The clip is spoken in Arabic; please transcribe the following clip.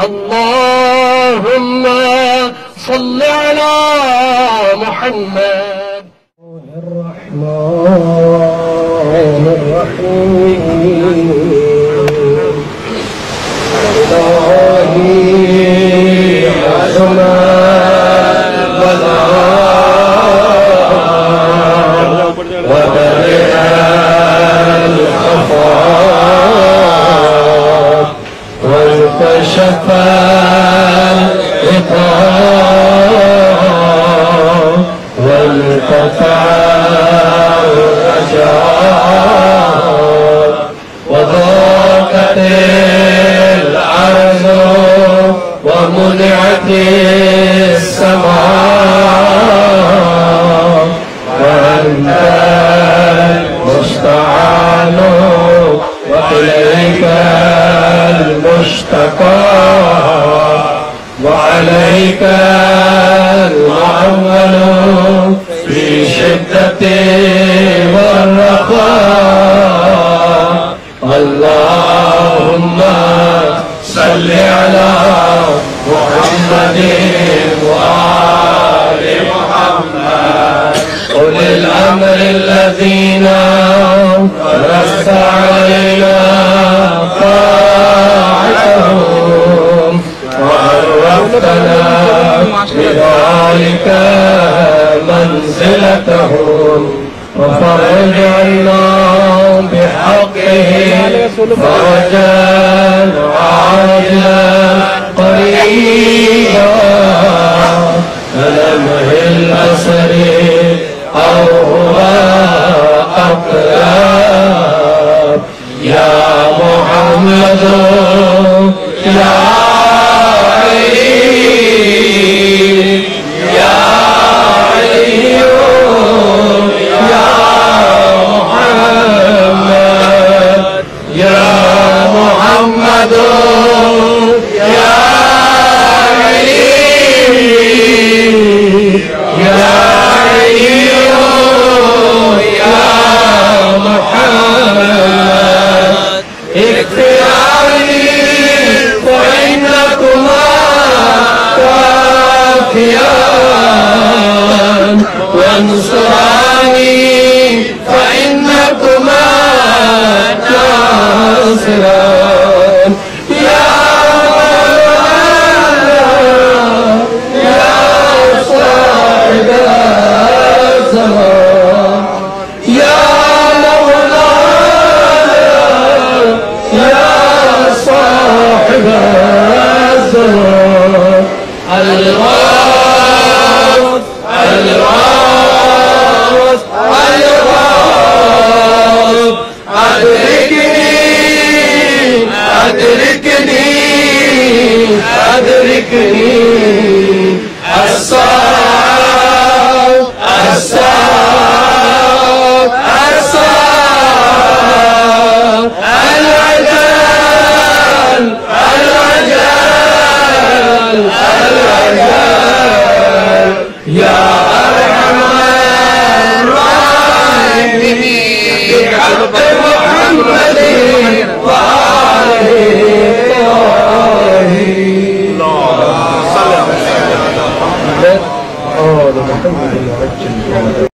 اللهم صل على محمد. الرحمن الرحيم. إلهي عظم البلاء وبرئ الخفاء وانكشف الغطاء وانقطع الرجاء وضاقت الأرض ومنعت السماء وأنت المستعان وإليك المشتكى وعليك المعول في شدة والرخاء. اللهم صل على محمد وآل محمد أولي الأمر الذين فرضت علينا طاعتهم وعرفتنا بذلك منزلتهم وفرج عنا بحقهم فرجا عاجلا قريبا كلمه الأسر أو هو أقرب. يا محمد يا وانصراني فإنكما ناصران. يا صاحب الزمان يا مولانا يا صاحب الزمان. الغوث الغوث الغوث أدركني أدركني أدركني. الصاد الصاد الصاد العجل العجل العجل. يا أرحم الراحمين